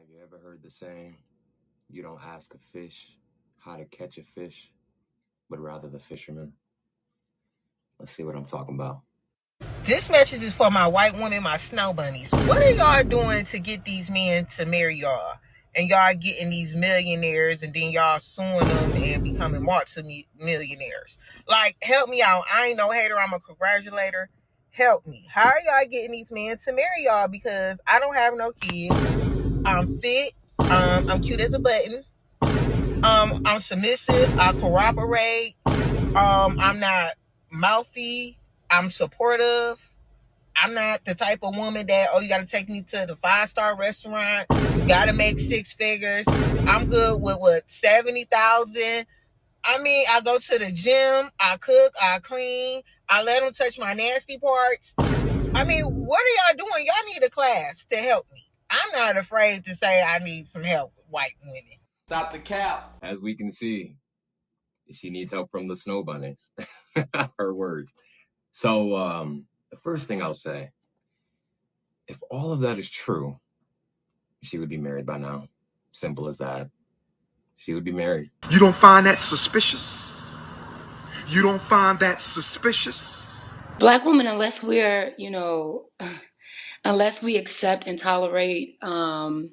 Have you ever heard the saying, you don't ask a fish how to catch a fish, but rather the fisherman? Let's see what I'm talking about. This message is for my white women, my snow bunnies. What are y'all doing to get these men to marry y'all? And y'all getting these millionaires and then y'all suing them and becoming multi-millionaires. Like, help me out. I ain't no hater. I'm a congratulator. Help me. How are y'all getting these men to marry y'all? Because I don't have no kids. I'm fit. I'm cute as a button. I'm submissive. I cooperate. I'm not mouthy. I'm supportive. I'm not the type of woman that, oh, you got to take me to the 5-star restaurant. You got to make 6 figures. I'm good with what, 70,000. I mean, I go to the gym. I cook. I clean. I let them touch my nasty parts. I mean, what are y'all doing? Y'all need a class to help me. I'm not afraid to say I need some help with white women. Stop the cap. As we can see, she needs help from the snow bunnies. Her words. So, the first thing I'll say, if all of that is true, she would be married by now. Simple as that. She would be married. You don't find that suspicious? You don't find that suspicious? Black women, unless we're, unless we accept and tolerate, Oh,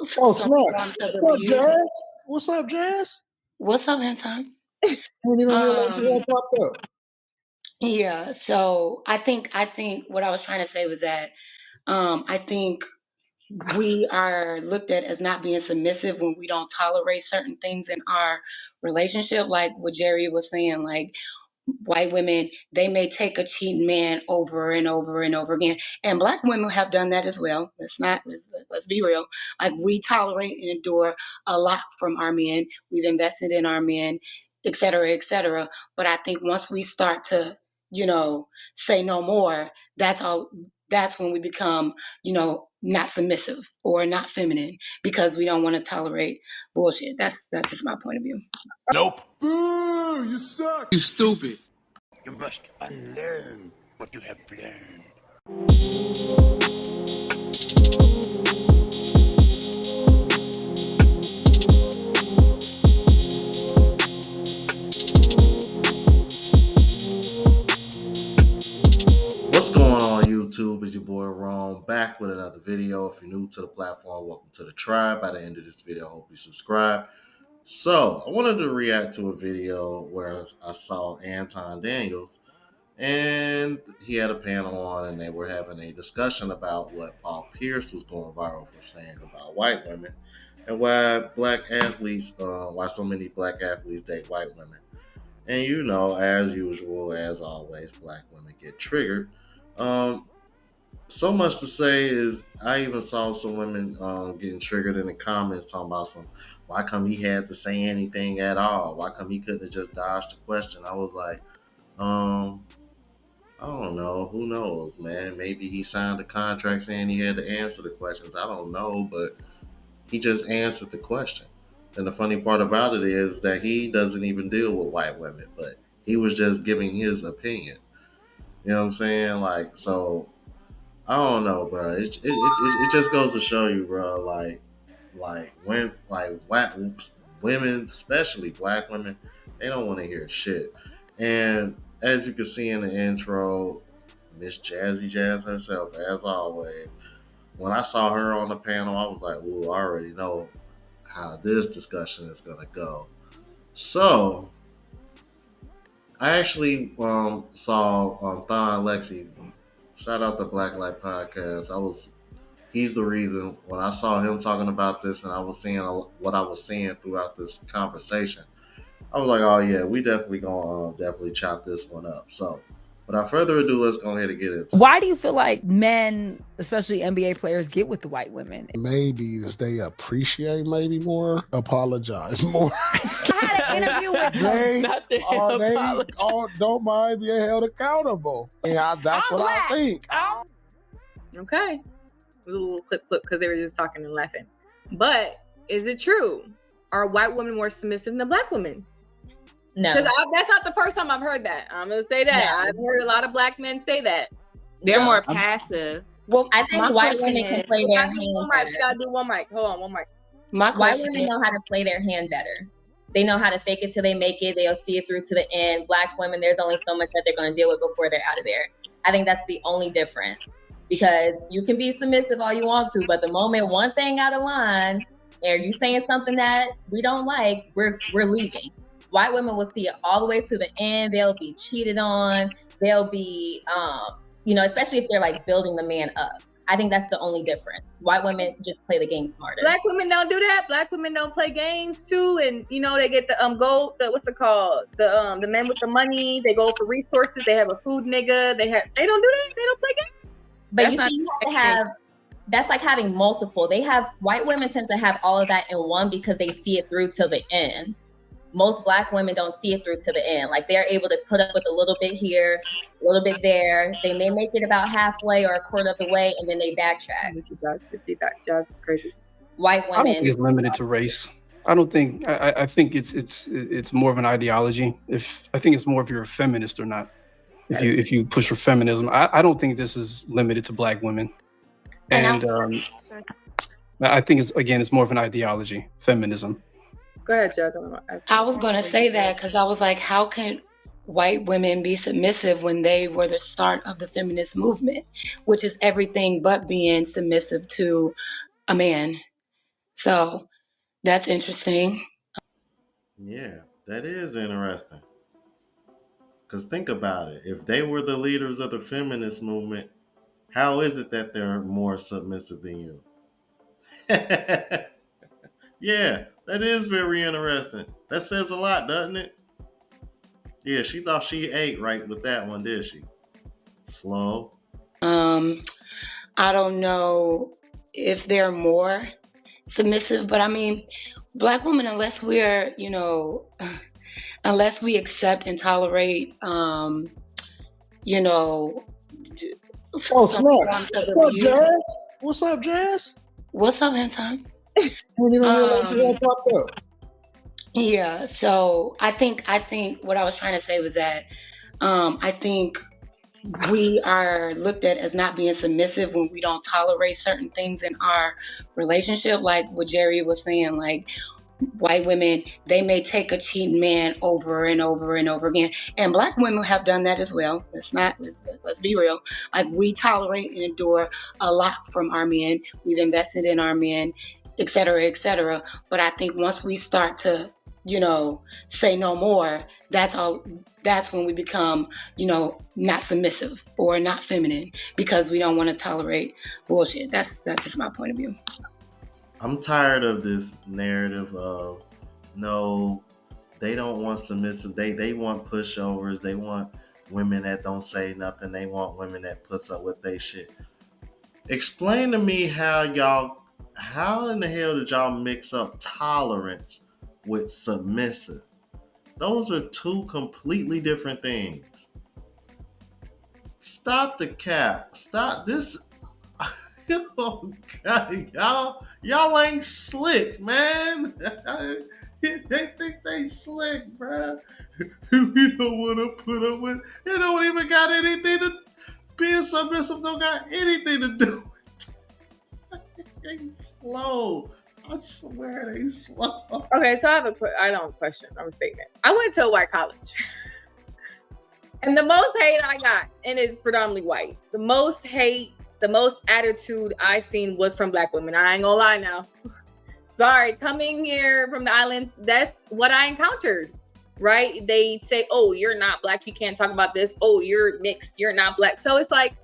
some snaps. forms of What's up, abuse. Jazz? What's up, Jazz? What's up, Anton? I didn't even realize you had popped up. Yeah, so I think what I was trying to say was that I think we are looked at as not being submissive when we don't tolerate certain things in our relationship, like what Jerry was saying, like white women, they may take a cheating man over and over and over again, and Black women have done that as well. Let's be real. Like, we tolerate and endure a lot from our men. We've invested in our men, et cetera, et cetera. But I think once we start to, say no more, that's when we become, not submissive or not feminine, because we don't want to tolerate bullshit. That's just my point of view. Nope. Boo! You suck. You stupid. You must unlearn what you have learned. What's going on, YouTube? It's your boy Ron, back with another video. If you're new to the platform, welcome to the tribe. By the end of this video, I hope you subscribe. So I wanted to react to a video where I saw Anton Daniels, and he had a panel on, and they were having a discussion about what Paul Pierce was going viral for saying about white women, and why why so many black athletes date white women. And as usual, as always, black women get triggered. So much to say is I even saw some women getting triggered in the comments talking about why come he had to say anything at all? Why come he couldn't have just dodged the question? I was like, I don't know. Who knows, man? Maybe he signed a contract saying he had to answer the questions. I don't know, but he just answered the question. And the funny part about it is that he doesn't even deal with white women, but he was just giving his opinion. You know what I'm saying? Like, so I don't know, bro. It just goes to show you, bro. White women, especially black women, they don't want to hear shit. And as you can see in the intro, Miss Jazzy Jazz herself, as always. When I saw her on the panel, I was like, "Ooh, I already know how this discussion is gonna go." So I actually saw Thon Lexi. Shout out to Black Light Podcast. He's the reason when I saw him talking about this, and I was seeing what I was seeing throughout this conversation. I was like, "Oh yeah, we definitely gonna definitely chop this one up." So, without further ado, let's go ahead and get into it. Why do you feel like men, especially NBA players, get with the white women? Maybe as they appreciate maybe more, apologize more. I had an interview with they don't mind being held accountable. Yeah, that's I'm what black. I think. Okay. It was a little clip because they were just talking and laughing. But is it true? Are white women more submissive than black women? No. Because that's not the first time I've heard that. I'm going to say that. No. I've heard a lot of black men say that. They're Well, more passive. well, I my think white question women can is, play We their gotta do hand hand one mic. We better. gotta do one mic. Hold on, one mic. my White question women is, know how to play their hand better. They know how to fake it till they make it. They'll see it through to the end. Black women, there's only so much that they're going to deal with before they're out of there. I think that's the only difference, because you can be submissive all you want to, but the moment one thing out of line, or you saying something that we don't like, we're leaving. White women will see it all the way to the end. They'll be cheated on. They'll be, especially if they're like building the man up. I think that's the only difference. White women just play the game smarter. Black women don't do that. Black women don't play games too, and they get the gold. What's it called? The men with the money. They go for resources. They have a food nigga. They don't do that. They don't play games. But That's you not see, you have to have. That's like having multiple. White women tend to have all of that in one because they see it through till the end. Most Black women don't see it through to the end. Like, they're able to put up with a little bit here, a little bit there. They may make it about halfway or a quarter of the way, and then they backtrack. Jazz is crazy. White I don't think women. it's limited to race. I don't think. I think it's more of an ideology. I think it's more if you're a feminist or not. If you push for feminism, I don't think this is limited to Black women. And I think it's more of an ideology, feminism. Go ahead, Jazz. I was going to say that because I was like, how can white women be submissive when they were the start of the feminist movement, which is everything but being submissive to a man. So that's interesting. Yeah, that is interesting. Because think about it. If they were the leaders of the feminist movement, how is it that they're more submissive than you? Yeah, that is very interesting. That says a lot, doesn't it? Yeah, she thought she ate right with that one, did she? Slow. I don't know if they're more submissive, but I mean, Black women, unless we're, unless we accept and tolerate, Oh, Snacks. What's up, Jazz? What's up, Jazz? What's up, Anton? I didn't even realize you had popped up. Yeah, so I think what I was trying to say was that I think we are looked at as not being submissive when we don't tolerate certain things in our relationship, like what Jerry was saying, like white women, they may take a cheating man over and over and over again, and Black women have done that as well. Let's be real. Like, we tolerate and endure a lot from our men. We've invested in our men, et cetera, et cetera. But I think once we start to say no more, that's when we become, not submissive or not feminine, because we don't want to tolerate bullshit. That's just my point of view. I'm tired of this narrative of, no, they don't want submissive. They want pushovers. They want women that don't say nothing. They want women that puts up with they shit. Explain to me how in the hell did y'all mix up tolerance with submissive? Those are two completely different things. Stop the cap. Stop this. Oh God, y'all ain't slick, man. They think they slick, bro. We don't want to put up with. It don't even got anything to. Being submissive don't got anything to do with it. They slow. I swear they slow. Okay, so I have a question. I have a statement. I went to a white college. And the most hate I got, and it's predominantly white, the most hate, the most attitude I seen was from Black women. I ain't gonna lie now. Sorry, coming here from the islands, that's what I encountered, right? They say, oh, you're not Black, you can't talk about this. Oh, you're mixed, you're not Black. So it's like,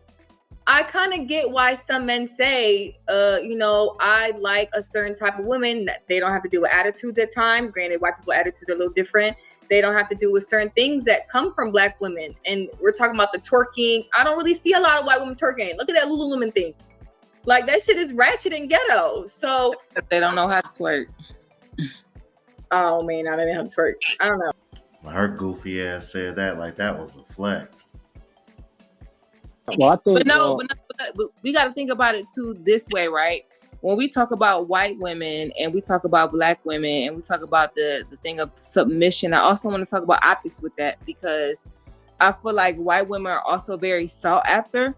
I kind of get why some men say, I like a certain type of woman. They don't have to deal with attitudes at times. Granted, white people attitudes are a little different. They don't have to do with certain things that come from Black women. And we're talking about the twerking. I don't really see a lot of white women twerking. Look at that Lululemon thing. Like, that shit is ratchet and ghetto. So they don't know how to twerk. Oh man, I don't know how to twerk. I don't know. Her goofy ass said that like that was a flex. Well, I think, but we got to think about it too this way, right? When we talk about white women and we talk about Black women and we talk about the thing of submission, I also want to talk about optics with that, because I feel like white women are also very sought after.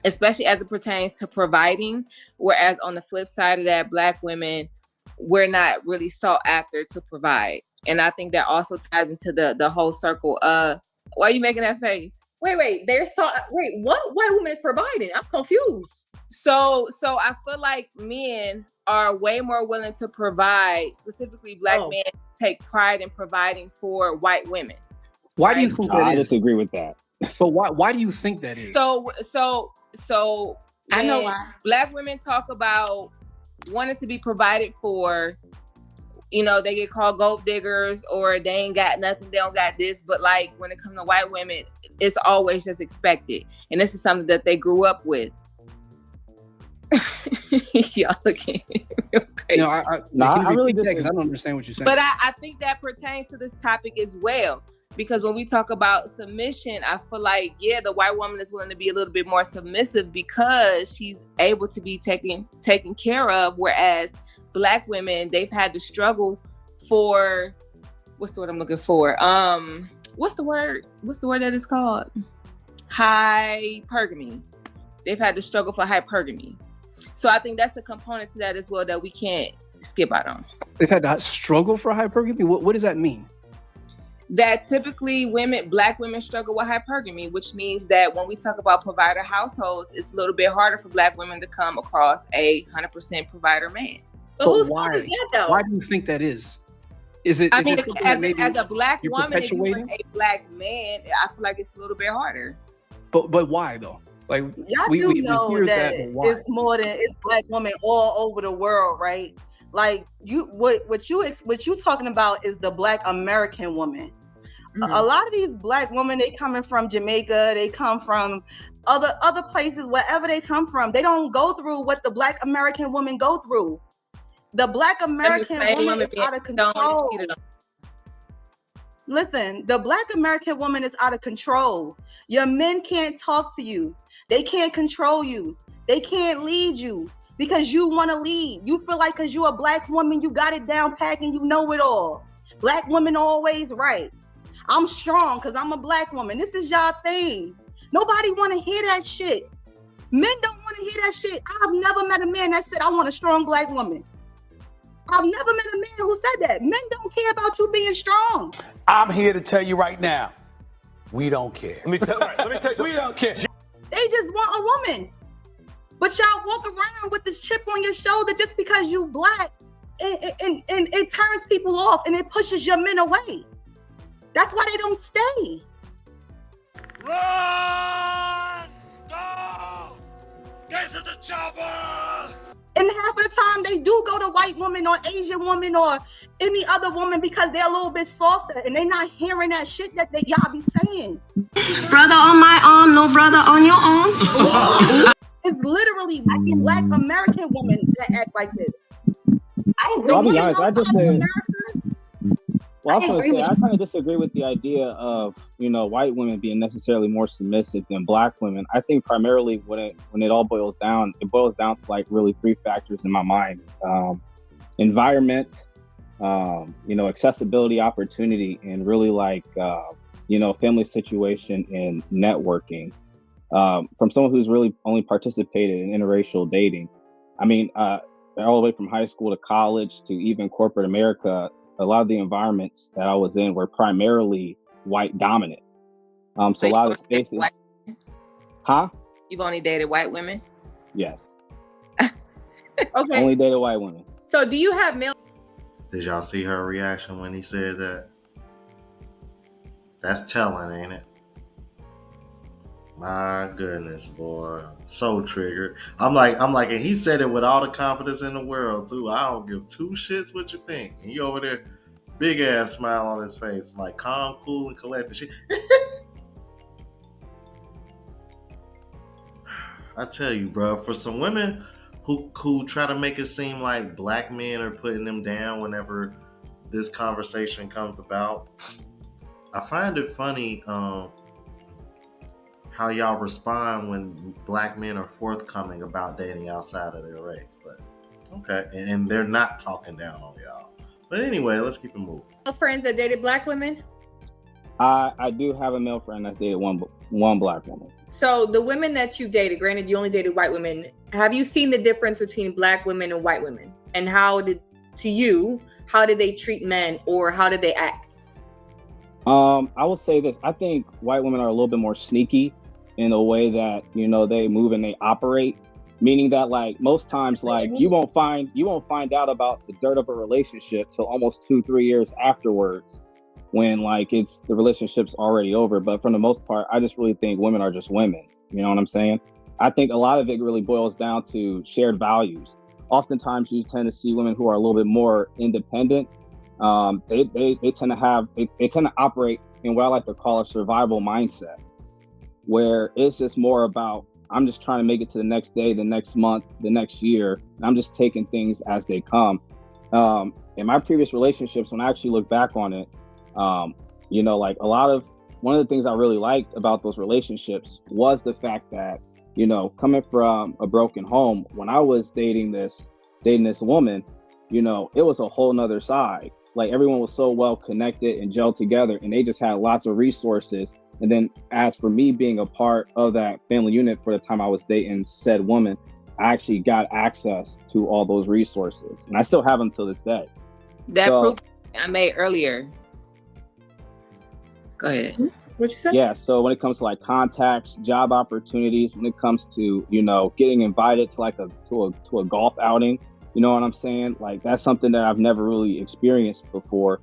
especially as it pertains to providing. Whereas on the flip side of that, Black women, we're not really sought after to provide. And I think that also ties into the whole circle of, why are you making that face? Wait, what white woman is providing? I'm confused. So I feel like men are way more willing to provide, specifically Black men take pride in providing for white women. Why do you think that I is? disagree with that. But why do you think that is? So I know why. Black women talk about wanting to be provided for, you know, they get called gold diggers, or they ain't got nothing, they don't got this. But like when it comes to white women, it's always just expected. And this is something that they grew up with. Y'all looking real crazy. No, I really disagree, because I don't understand what you're saying. But I think that pertains to this topic as well. Because when we talk about submission, I feel like, yeah, the white woman is willing to be a little bit more submissive because she's able to be taken care of. Whereas Black women, they've had to struggle for, what's the word I'm looking for? What's the word that is called? Hypergamy. They've had to struggle for hypergamy. So I think that's a component to that as well that we can't skip out on. They've had to struggle for hypergamy? What does that mean? That typically Black women struggle with hypergamy, which means that when we talk about provider households, it's a little bit harder for Black women to come across a 100% provider man. But why? That, though? Why do you think that is? Is it? I mean, as a Black woman, if you were a Black man, I feel like it's a little bit harder. But why though? Like y'all do know that it's more than it's Black women all over the world, right? Like what you talking about is the Black American woman. Mm-hmm. A lot of these Black women, they coming from Jamaica, they come from other places, wherever they come from. They don't go through what the Black American woman go through. The Black American woman is out of control. Listen, the Black American woman is out of control. Your men can't talk to you. They can't control you. They can't lead you because you want to lead. You feel like because you're a Black woman, you got it down pat and you know it all. Black women always right. I'm strong because I'm a Black woman. This is y'all thing. Nobody want to hear that shit. Men don't want to hear that shit. I've never met a man that said, I want a strong Black woman. I've never met a man who said that. Men don't care about you being strong. I'm here to tell you right now, we don't care. Let me tell you we don't care. They just want a woman. But y'all walk around with this chip on your shoulder just because you Black, and it turns people off and it pushes your men away. That's why they don't stay. Run! Go! Get to the chopper! And half of the time they do go to white woman or Asian woman or any other woman because they're a little bit softer and they're not hearing that shit that y'all be saying. Brother on my arm, no brother on your arm. It's literally Black American women that act like this. I agree. I'll be honest, I just say. Well, I was going to say, I kind of disagree with the idea of, white women being necessarily more submissive than Black women. I think primarily when it all boils down, it boils down to like really three factors in my mind. Environment, accessibility, opportunity, and really like, family situation and networking. From someone who's really only participated in interracial dating. I mean, all the way from high school to college to even corporate America, a lot of the environments that I was in were primarily white dominant. So a lot of the spaces. Huh? You've only dated white women? Yes. Okay. Only dated white women. So do you have male? Did y'all see her reaction when he said that? That's telling, ain't it? My goodness, boy. So triggered. I'm like, and he said it with all the confidence in the world, too. I don't give two shits what you think. And he over there, big ass smile on his face, like calm, cool, and collected shit. I tell you, bro, for some women who try to make it seem like Black men are putting them down whenever this conversation comes about, I find it funny, how y'all respond when Black men are forthcoming about dating outside of their race, but okay, and they're not talking down on y'all. But anyway, let's keep it moving. Friends that dated Black women? I do have a male friend that's dated one black woman. So the women that you dated, granted you only dated white women, have you seen the difference between black women and white women? And how did they treat men, or how did they act? I will say this. I think white women are a little bit more sneaky in the way that, you know, they move and they operate. Meaning that, like, most times, like, you won't find out about the dirt of a relationship till almost 2-3 years afterwards, when like the relationship's already over. But for the most part, I just really think women are just women. You know what I'm saying? I think a lot of it really boils down to shared values. Oftentimes, you tend to see women who are a little bit more independent. They tend to operate in what I like to call a survival mindset, where it's just more about, I'm just trying to make it to the next day, the next month, the next year. I'm just taking things as they come. In my previous relationships, when I actually look back on it, you know, like one of the things I really liked about those relationships was the fact that, you know, coming from a broken home, when I was dating this woman, you know, it was a whole nother side. Like, everyone was so well connected and gelled together, and they just had lots of resources. And then as for me being a part of that family unit for the time I was dating said woman, I actually got access to all those resources, and I still have them till this day. That proof I made earlier. Go ahead. What you said? Yeah. So when it comes to like contacts, job opportunities, when it comes to, you know, getting invited to like to a golf outing, you know what I'm saying? Like, that's something that I've never really experienced before.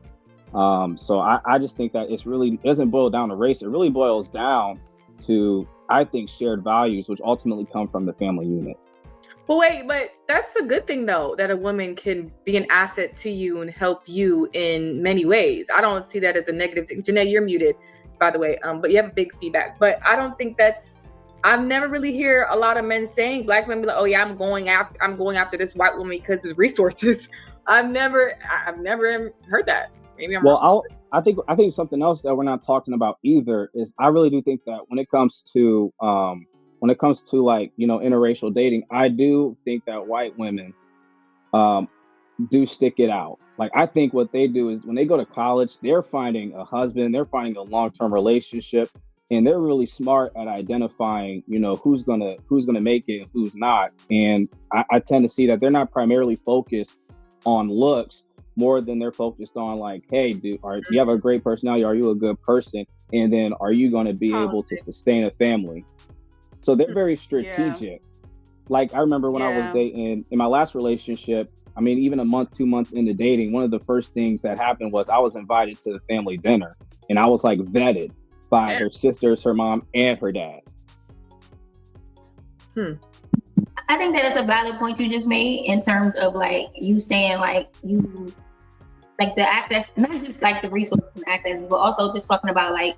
So I just think that it doesn't boil down to race. It really boils down to, I think, shared values, which ultimately come from the family unit. But that's a good thing, though, that a woman can be an asset to you and help you in many ways. I don't see that as a negative thing. Janae, you're muted, by the way, but you have a big feedback. But I don't think I've never really hear a lot of men saying, black men be like, oh yeah, I'm going after this white woman because there's resources. I've never heard that. Maybe I'm wrong. I think something else that we're not talking about either is, I really do think that when it comes to like, you know, interracial dating, I do think that white women do stick it out. Like, I think what they do is, when they go to college, they're finding a husband, they're finding a long-term relationship, and they're really smart at identifying, you know, who's gonna make it and who's not. And I tend to see that they're not primarily focused on looks more than they're focused on, like, hey, do you have a great personality? Are you a good person? And then, are you going to be able to sustain a family? So they're very strategic. Yeah. Like, I remember when I was dating in my last relationship, I mean, even a month, 2 months into dating, one of the first things that happened was I was invited to the family dinner, and I was like vetted by her sisters, her mom, and her dad. I think that is a valid point you just made, in terms of like you saying like you like the access, not just like the resources and access, but also just talking about like,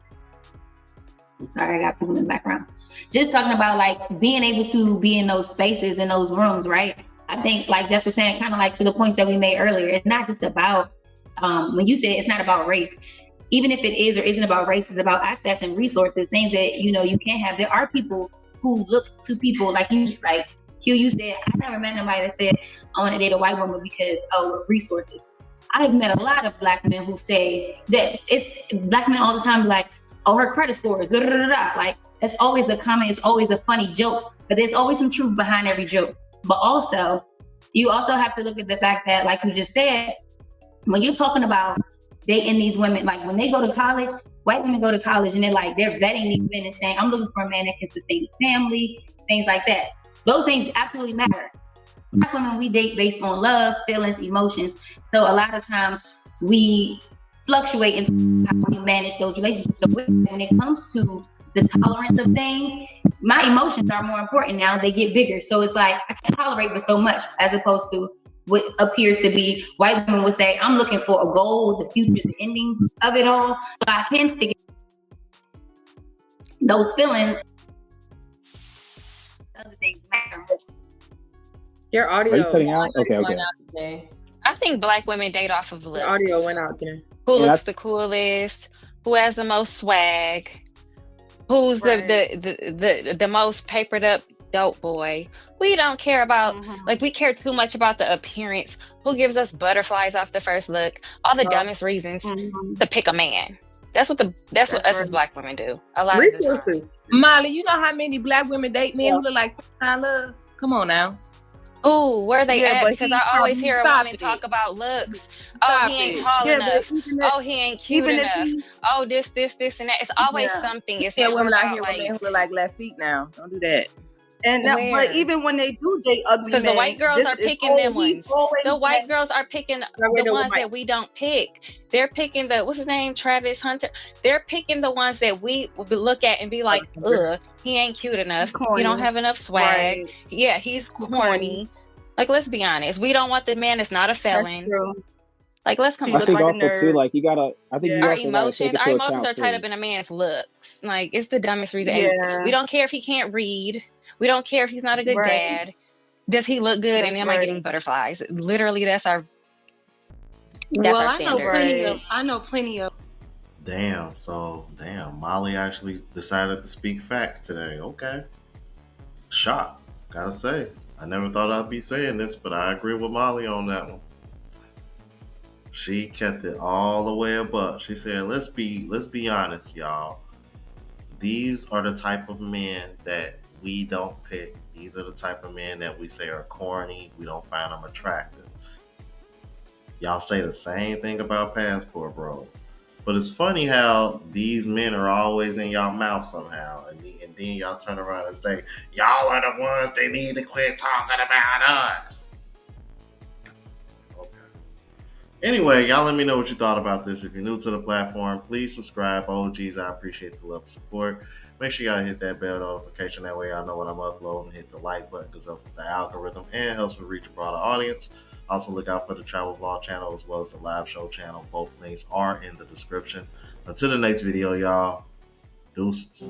sorry, I got people in the background. Just talking about like being able to be in those spaces, in those rooms, right? I think, like Jess was saying, kind of like to the points that we made earlier, it's not just about, when you said it's not about race, even if it is or isn't about race, it's about access and resources, things that, you know, you can't have. There are people who look to people like you, like Q, you said, I never met nobody that said, I want to date a white woman because of resources. I've met a lot of black men who say that, it's black men all the time, like, oh, her credit score is da-da-da-da. Like, that's always the comment, it's always a funny joke, but there's always some truth behind every joke. But also, you also have to look at the fact that, like you just said, when you're talking about dating these women, like when they go to college, white women go to college and they're vetting these men and saying, I'm looking for a man that can sustain a family, things like that. Those things absolutely matter. Black women, we date based on love, feelings, emotions. So a lot of times we fluctuate in how we manage those relationships. So when it comes to the tolerance of things, my emotions are more important now. They get bigger. So it's like, I can tolerate but so much, as opposed to what appears to be, white women would say, I'm looking for a goal, the future, the ending of it all. So I can stick it. Those feelings, other things matter more. Your audio. Are you cutting out? Okay. I think black women date off of looks. Your audio went out there. Who looks the coolest? Who has the most swag? Who's the most papered up dope boy? We don't care about, like, we care too much about the appearance. Who gives us butterflies off the first look? All the dumbest reasons to pick a man. That's what That's us right. as Black women do a lot of the time. Resources. Molly, you know how many Black women date men who look like I love? Come on now. Ooh, where they Yeah, at? but Because he's I always probably hear a Stop woman talk it. about looks. Oh, Stop he ain't it. tall yeah, but enough. Oh, he ain't cute even if enough. he, Oh, this, and that. It's always yeah, something. It's Yeah, never women out about here with men like who look like left feet now. Don't do that. and that, but where. even when they do date ugly Because the men, white girls this are is picking them he's ones. always The white that. girls are picking Not the with the ones white. that we don't pick. They're picking the what's his name, Travis Hunter. They're picking the ones that we look at and be like, ugh, he ain't cute enough. He don't Corny, have enough swag. right? Yeah, he's corny. Like, let's be honest. We don't want the man that's not a That's felon. true. Like, let's come He I on. look think like a also too, nerd. like I think you Our also got to take emotions into are account tied up too. in a man's looks. Like, it's the dumbest reason. And Yeah, we don't care if he can't read. We don't care if he's not a good right. dad. Does he look good? And That's am I right. getting butterflies? Literally, that's our Well, I know standard. plenty Right. of. I know plenty of. Damn. So damn, Molly actually decided to speak facts today. Okay. Shock. Gotta say, I never thought I'd be saying this, but I agree with Molly on that one. She kept it all the way above. She said, let's be honest, y'all. These are the type of men that we don't pick. These are the type of men that we say are corny. We don't find them attractive. Y'all say the same thing about passport bros. But it's funny how these men are always in y'all mouth somehow. And then y'all turn around and say, y'all are the ones they need to quit talking about us. Okay. Anyway, y'all let me know what you thought about this. If you're new to the platform, please subscribe. OGs, I appreciate the love and support. Make sure y'all hit that bell notification. That way y'all know when I'm uploading. Hit the like button because that's with the algorithm and helps me reach a broader audience. Also, look out for the travel vlog channel as well as the live show channel. Both links are in the description. Until the next video, y'all. Deuces.